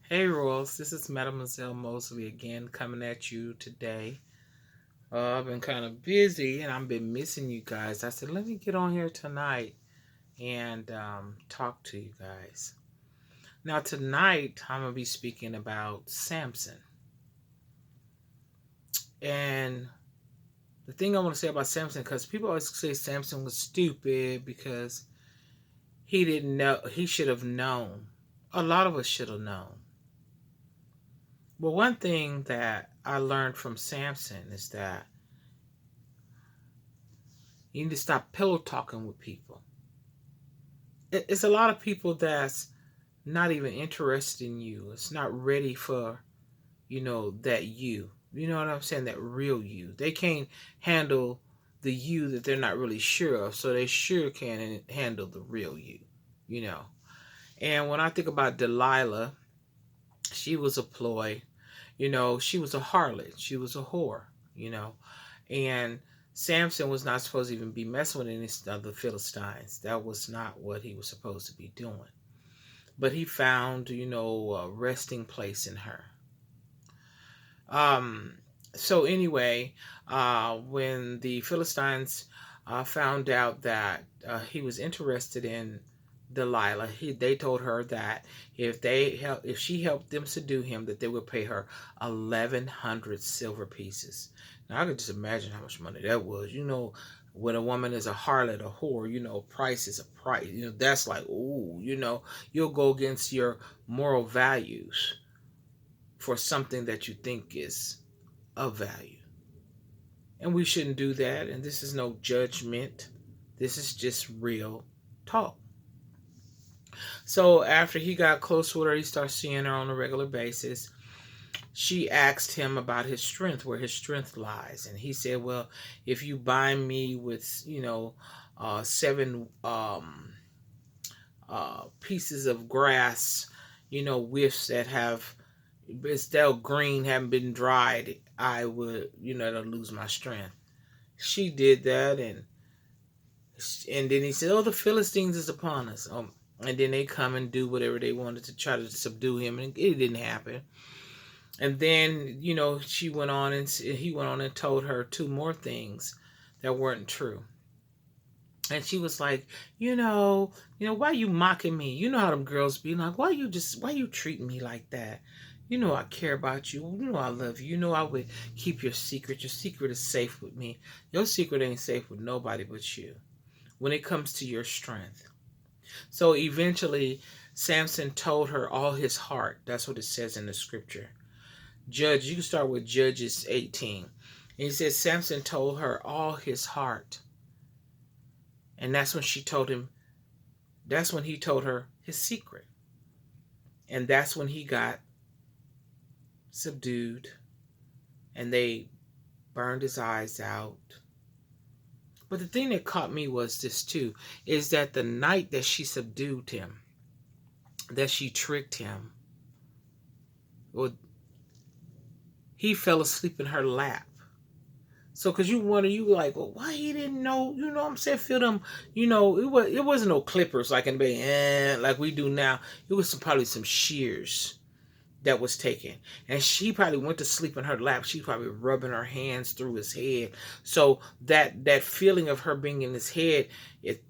Hey Royals, this is Mademoiselle Mosley again coming at you today. I've been kind of busy and I've been missing you guys. I said, let me get on here tonight and talk to you guys. Now, tonight I'm going to be speaking about Samson. And the thing I want to say about Samson, because people always say Samson was stupid because he didn't know, he should have known. A lot of us should have known. But one thing that I learned from Samson is that you need to stop pillow talking with people. It's a lot of people that's not even interested in you. It's not ready for, that you. You know what I'm saying? That real you. They can't handle the you that they're not really sure of, so they sure can't handle the real you, you know. And when I think about Delilah, she was a ploy. She was a harlot. She was a whore, And Samson was not supposed to even be messing with any of the Philistines. That was not what he was supposed to be doing. But he found, a resting place in her. So anyway, when the Philistines found out that he was interested in Delilah, they told her that if she helped them subdue him, that they would pay her 1,100 silver pieces. Now I could just imagine how much money that was. When a woman is a harlot, a whore, price is a price. That's like, ooh, you'll go against your moral values for something that you think is of value. And we shouldn't do that. And this is no judgment. This is just real talk. So after he got close with her, he started seeing her on a regular basis. She asked him about his strength, where his strength lies. And he said, well, if you bind me with, seven pieces of grass, whiffs that have, it's still green, haven't been dried, I would, to lose my strength. She did that, and then he said, oh, the Philistines is upon us. And then they come and do whatever they wanted to try to subdue him, and it didn't happen. And then, she went on and he went on and told her two more things that weren't true. And she was like, why you mocking me? You know how them girls be like, why you treating me like that? I care about you. I love you. I would keep your secret. Your secret is safe with me. Your secret ain't safe with nobody but you when it comes to your strength. So eventually, Samson told her all his heart. That's what it says in the scripture. You can start with Judges 18. And he says Samson told her all his heart. And that's when he told her his secret. And that's when he got subdued and they burned his eyes out. But the thing that caught me was this too, is that the night that she subdued him, that she tricked him, well, he fell asleep in her lap. So, because you like, well, why he didn't know, what I'm saying, feel them, it wasn't no clippers like in the bed, like we do now. It was probably some shears that was taken. And she probably went to sleep in her lap. She probably rubbing her hands through his head. So that feeling of her being in his head,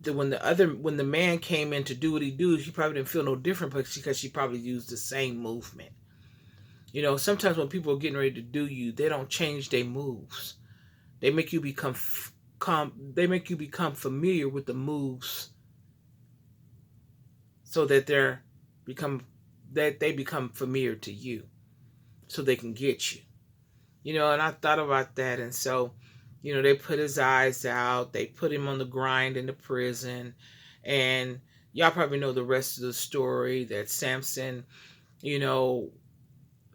when the man came in to do what he do, he probably didn't feel no different because she probably used the same movement. Sometimes when people are getting ready to do you, they don't change their moves. They make you become familiar with the moves, so that they become familiar to you, so they can get you. And I thought about that, and so, they put his eyes out, they put him on the grind in the prison, and y'all probably know the rest of the story, that Samson,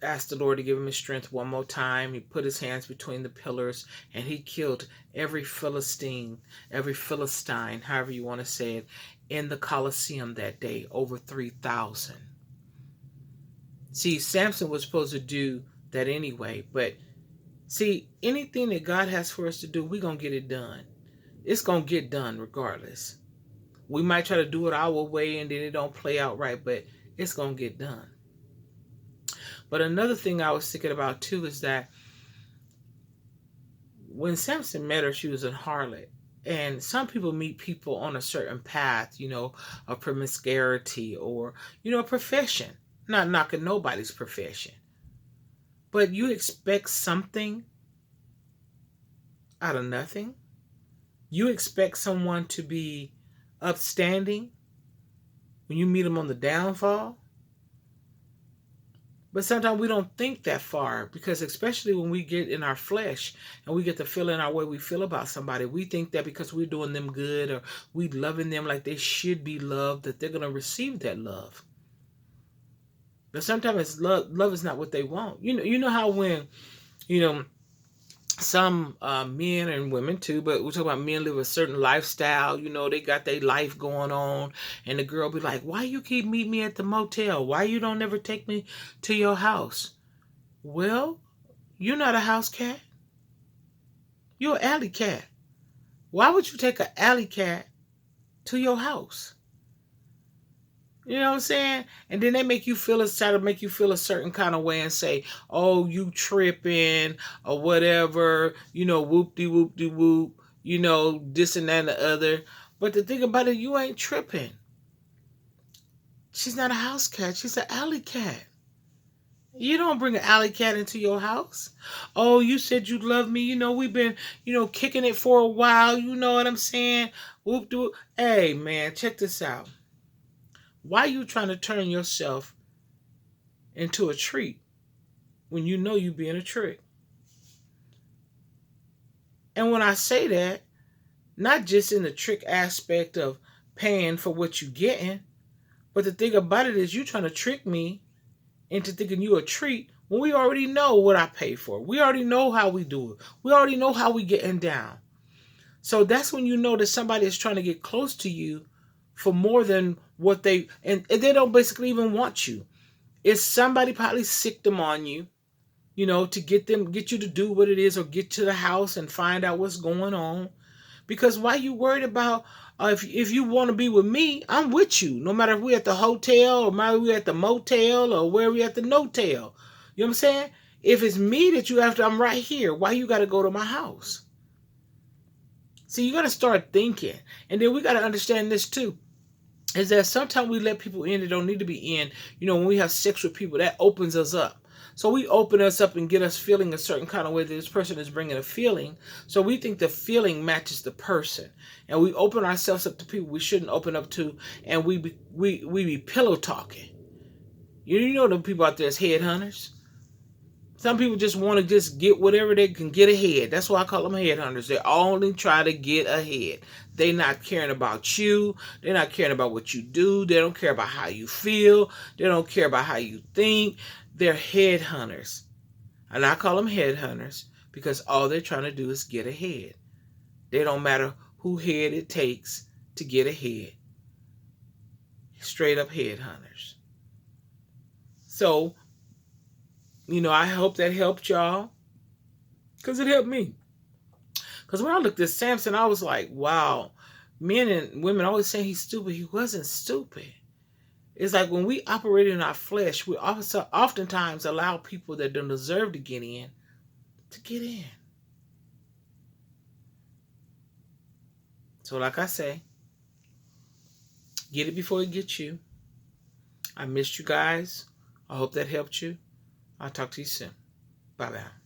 asked the Lord to give him his strength one more time. He put his hands between the pillars and he killed every Philistine, however you want to say it, in the Colosseum that day, over 3,000. See, Samson was supposed to do that anyway, but see, anything that God has for us to do, we're going to get it done. It's going to get done regardless. We might try to do it our way and then it don't play out right, but it's going to get done. But another thing I was thinking about too is that when Samson met her, she was a harlot. And some people meet people on a certain path, of promiscuity or, a profession. Not knocking nobody's profession. But you expect something out of nothing. You expect someone to be upstanding when you meet them on the downfall. But sometimes we don't think that far, because especially when we get in our flesh and we get to feeling our way we feel about somebody, we think that because we're doing them good or we loving them like they should be loved, that they're going to receive that love. But sometimes it's love is not what they want. You know how when, some men and women too, but we're talking about men live a certain lifestyle, they got their life going on, and the girl be like, why you keep meeting me at the motel? Why you don't ever take me to your house? Well, you're not a house cat. You're an alley cat. Why would you take an alley cat to your house? You know what I'm saying? And then they try to make you feel a certain kind of way and say, oh, you tripping or whatever, whoop-de-whoop-de-whoop, this and that and the other. But the thing about it, you ain't tripping. She's not a house cat. She's an alley cat. You don't bring an alley cat into your house. Oh, you said you love me. We've been, kicking it for a while. You know what I'm saying? Whoop-de-whoop. Hey, man, check this out. Why are you trying to turn yourself into a treat when you know you're being a trick? And when I say that, not just in the trick aspect of paying for what you're getting, but the thing about it is you trying to trick me into thinking you a treat when we already know what I pay for. We already know how we do it. We already know how we getting down. So that's when you know that somebody is trying to get close to you for more than what and they don't basically even want you. It's somebody probably sicked them on you, to get you to do what it is, or get to the house and find out what's going on. Because why you worried about, if you want to be with me, I'm with you. No matter if we're at the hotel or maybe we're at the motel or where we at the no-tail. You know what I'm saying? If it's me that you after, I'm right here. Why you got to go to my house? See, you got to start thinking. And then we got to understand this too, is that sometimes we let people in that don't need to be in. When we have sex with people, that opens us up. So we open us up and get us feeling a certain kind of way that this person is bringing a feeling. So we think the feeling matches the person. And we open ourselves up to people we shouldn't open up to. And we be pillow talking. You know the people out there as headhunters. Some people just want to just get whatever they can get ahead. That's why I call them headhunters. They only try to get ahead. They're not caring about you. They're not caring about what you do. They don't care about how you feel. They don't care about how you think. They're headhunters. And I call them headhunters because all they're trying to do is get ahead. They don't matter who head it takes to get ahead. Straight up headhunters. So, I hope that helped y'all, because it helped me. Because when I looked at Samson, I was like, wow, men and women always say he's stupid. He wasn't stupid. It's like when we operate in our flesh, we also oftentimes allow people that don't deserve to get in. So like I say, get it before it gets you. I missed you guys. I hope that helped you. I'll talk to you soon. Bye-bye.